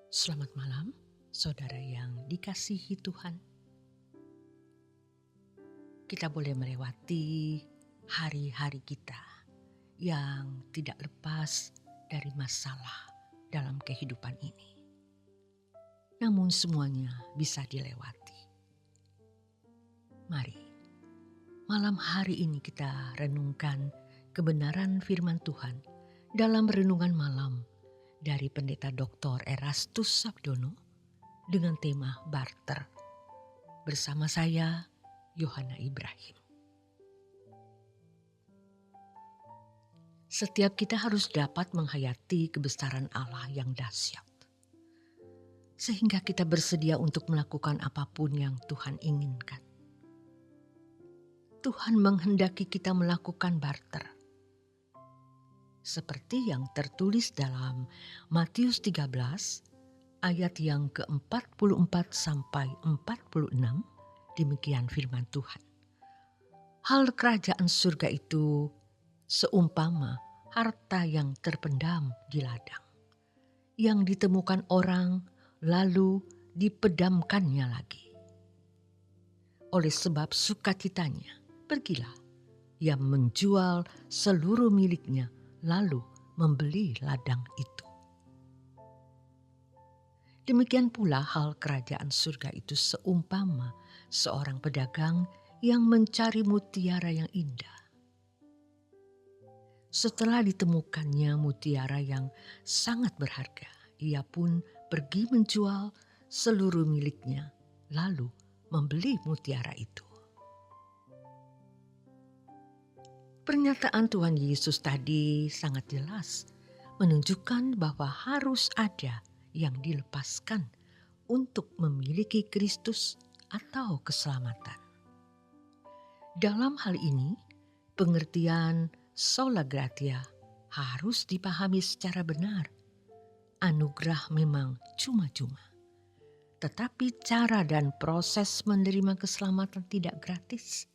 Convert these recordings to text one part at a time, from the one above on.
Selamat malam, saudara yang dikasihi Tuhan. Kita boleh melewati hari-hari kita yang tidak lepas dari masalah dalam kehidupan ini. Namun semuanya bisa dilewati. Mari, malam hari ini kita renungkan kebenaran firman Tuhan dalam renungan malam dari Pendeta Dr. Erastus Sabdono dengan tema barter. Bersama saya, Yohana Ibrahim. Setiap kita harus dapat menghayati kebesaran Allah yang dahsyat, sehingga kita bersedia untuk melakukan apapun yang Tuhan inginkan. Tuhan menghendaki kita melakukan barter. Seperti yang tertulis dalam Matius 13 ayat yang ke-44 sampai 46, demikian firman Tuhan. Hal kerajaan surga itu seumpama harta yang terpendam di ladang, yang ditemukan orang lalu dipedamkannya lagi. Oleh sebab sukacitanya, pergilah ia menjual seluruh miliknya lalu membeli ladang itu. Demikian pula hal kerajaan surga itu seumpama seorang pedagang yang mencari mutiara yang indah. Setelah ditemukannya mutiara yang sangat berharga, ia pun pergi menjual seluruh miliknya lalu membeli mutiara itu. Pernyataan Tuhan Yesus tadi sangat jelas menunjukkan bahwa harus ada yang dilepaskan untuk memiliki Kristus atau keselamatan. Dalam hal ini, pengertian sola gratia harus dipahami secara benar. Anugerah memang cuma-cuma, tetapi cara dan proses menerima keselamatan tidak gratis.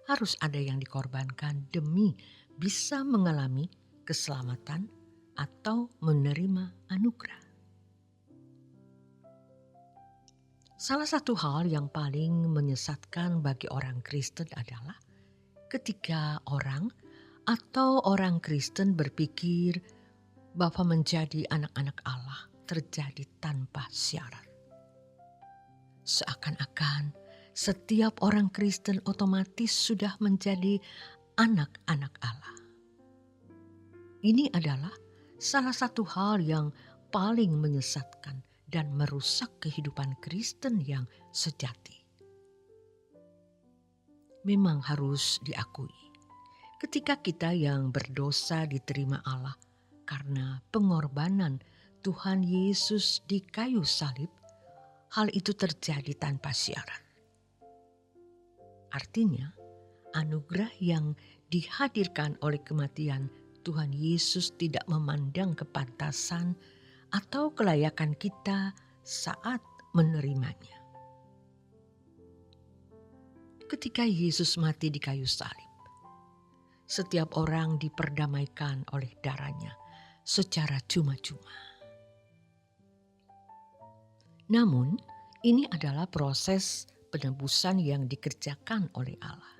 Harus ada yang dikorbankan demi bisa mengalami keselamatan atau menerima anugerah. Salah satu hal yang paling menyesatkan bagi orang Kristen adalah ketika orang Kristen berpikir bahwa menjadi anak-anak Allah terjadi tanpa syarat. Seakan-akan setiap orang Kristen otomatis sudah menjadi anak-anak Allah. Ini adalah salah satu hal yang paling menyesatkan dan merusak kehidupan Kristen yang sejati. Memang harus diakui, ketika kita yang berdosa diterima Allah karena pengorbanan Tuhan Yesus di kayu salib, hal itu terjadi tanpa syarat. Artinya, anugerah yang dihadirkan oleh kematian Tuhan Yesus tidak memandang kepantasan atau kelayakan kita saat menerimanya. Ketika Yesus mati di kayu salib, setiap orang diperdamaikan oleh darahnya secara cuma-cuma. Namun, ini adalah proses penebusan yang dikerjakan oleh Allah.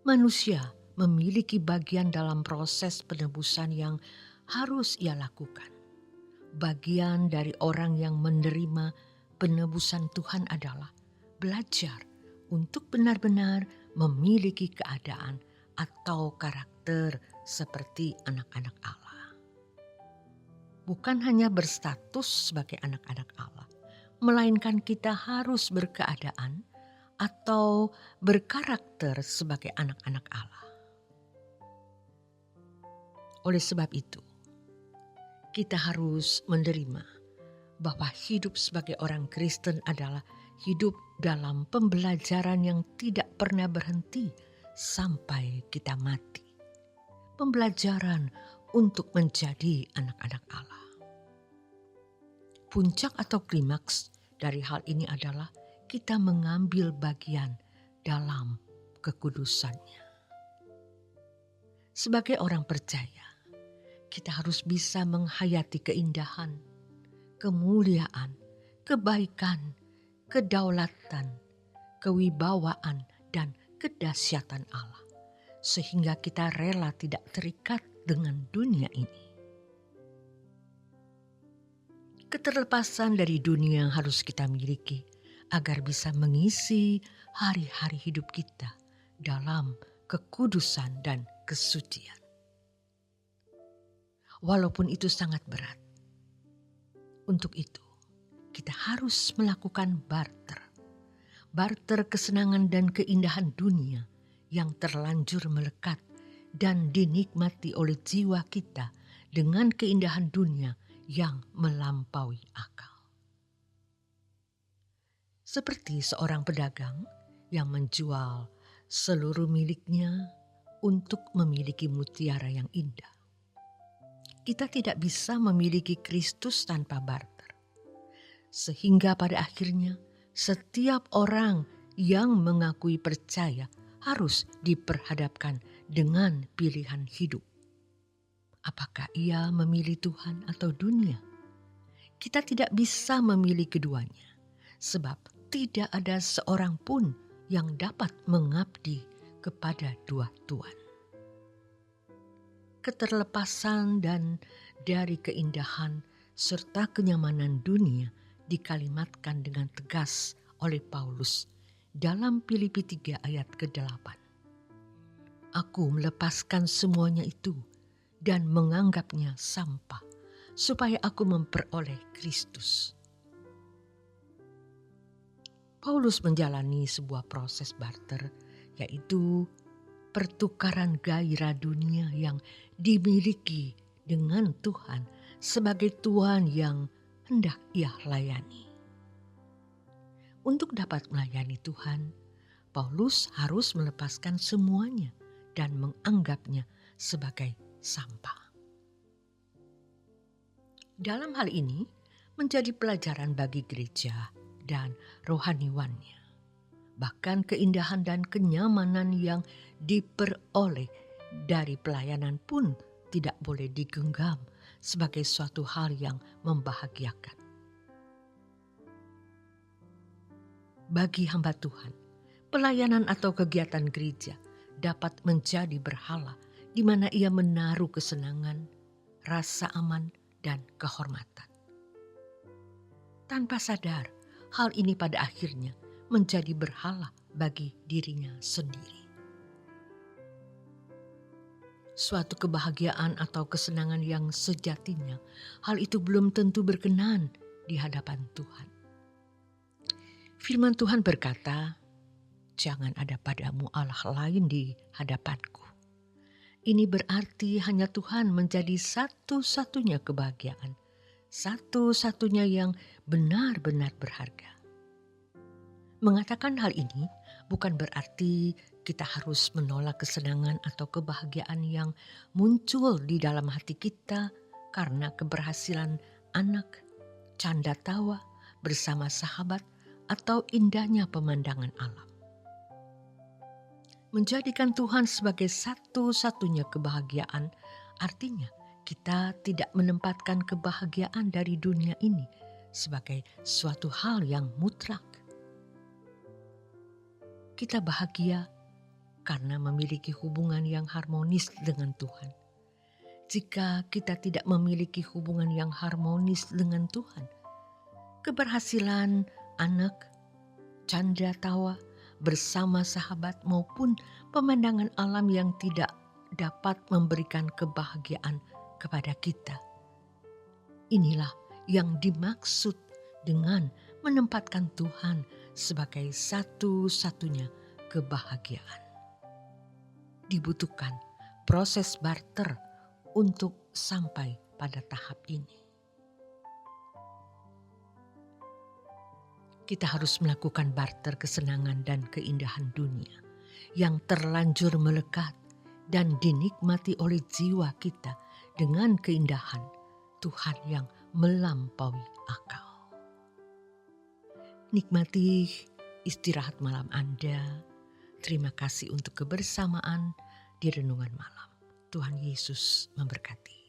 Manusia memiliki bagian dalam proses penebusan yang harus ia lakukan. Bagian dari orang yang menerima penebusan Tuhan adalah belajar untuk benar-benar memiliki keadaan atau karakter seperti anak-anak Allah. Bukan hanya berstatus sebagai anak-anak Allah, melainkan kita harus berkeadaan atau berkarakter sebagai anak-anak Allah. Oleh sebab itu, kita harus menerima bahwa hidup sebagai orang Kristen adalah hidup dalam pembelajaran yang tidak pernah berhenti sampai kita mati. Pembelajaran untuk menjadi anak-anak Allah. Puncak atau klimaks dari hal ini adalah kita mengambil bagian dalam kekudusannya. Sebagai orang percaya, kita harus bisa menghayati keindahan, kemuliaan, kebaikan, kedaulatan, kewibawaan, dan kedahsyatan Allah, sehingga kita rela tidak terikat dengan dunia ini. Keterlepasan dari dunia yang harus kita miliki agar bisa mengisi hari-hari hidup kita dalam kekudusan dan kesucian. Walaupun itu sangat berat, untuk itu kita harus melakukan barter. Barter kesenangan dan keindahan dunia yang terlanjur melekat dan dinikmati oleh jiwa kita dengan keindahan dunia yang melampaui akal. Seperti seorang pedagang yang menjual seluruh miliknya untuk memiliki mutiara yang indah. Kita tidak bisa memiliki Kristus tanpa barter. Sehingga pada akhirnya setiap orang yang mengakui percaya harus diperhadapkan dengan pilihan hidup. Apakah ia memilih Tuhan atau dunia? Kita tidak bisa memilih keduanya, sebab tidak ada seorang pun yang dapat mengabdi kepada dua Tuhan. Keterlepasan dan dari keindahan serta kenyamanan dunia dikalimatkan dengan tegas oleh Paulus dalam Filipi 3 ayat ke-8. Aku melepaskan semuanya itu dan menganggapnya sampah, supaya aku memperoleh Kristus. Paulus menjalani sebuah proses barter, yaitu pertukaran gairah dunia yang dimiliki dengan Tuhan sebagai Tuhan yang hendak ia layani. Untuk dapat melayani Tuhan, Paulus harus melepaskan semuanya dan menganggapnya sebagai sampah. Dalam hal ini menjadi pelajaran bagi gereja dan rohaniwannya. Bahkan keindahan dan kenyamanan yang diperoleh dari pelayanan pun tidak boleh digenggam sebagai suatu hal yang membahagiakan. Bagi hamba Tuhan, pelayanan atau kegiatan gereja dapat menjadi berhala di mana ia menaruh kesenangan, rasa aman, dan kehormatan. Tanpa sadar, hal ini pada akhirnya menjadi berhala bagi dirinya sendiri. Suatu kebahagiaan atau kesenangan yang sejatinya, hal itu belum tentu berkenan di hadapan Tuhan. Firman Tuhan berkata, "Jangan ada padamu Allah lain di hadapanku." Ini berarti hanya Tuhan menjadi satu-satunya kebahagiaan, satu-satunya yang benar-benar berharga. Mengatakan hal ini bukan berarti kita harus menolak kesenangan atau kebahagiaan yang muncul di dalam hati kita karena keberhasilan anak, canda tawa bersama sahabat, atau indahnya pemandangan alam. Menjadikan Tuhan sebagai satu-satunya kebahagiaan artinya kita tidak menempatkan kebahagiaan dari dunia ini sebagai suatu hal yang mutlak. Kita bahagia karena memiliki hubungan yang harmonis dengan Tuhan. Jika kita tidak memiliki hubungan yang harmonis dengan Tuhan, keberhasilan anak, canda tawa bersama sahabat maupun pemandangan alam yang tidak dapat memberikan kebahagiaan kepada kita. Inilah yang dimaksud dengan menempatkan Tuhan sebagai satu-satunya kebahagiaan. Dibutuhkan proses barter untuk sampai pada tahap ini. Kita harus melakukan barter kesenangan dan keindahan dunia yang terlanjur melekat dan dinikmati oleh jiwa kita dengan keindahan Tuhan yang melampaui akal. Nikmati istirahat malam Anda. Terima kasih untuk kebersamaan di renungan malam. Tuhan Yesus memberkati.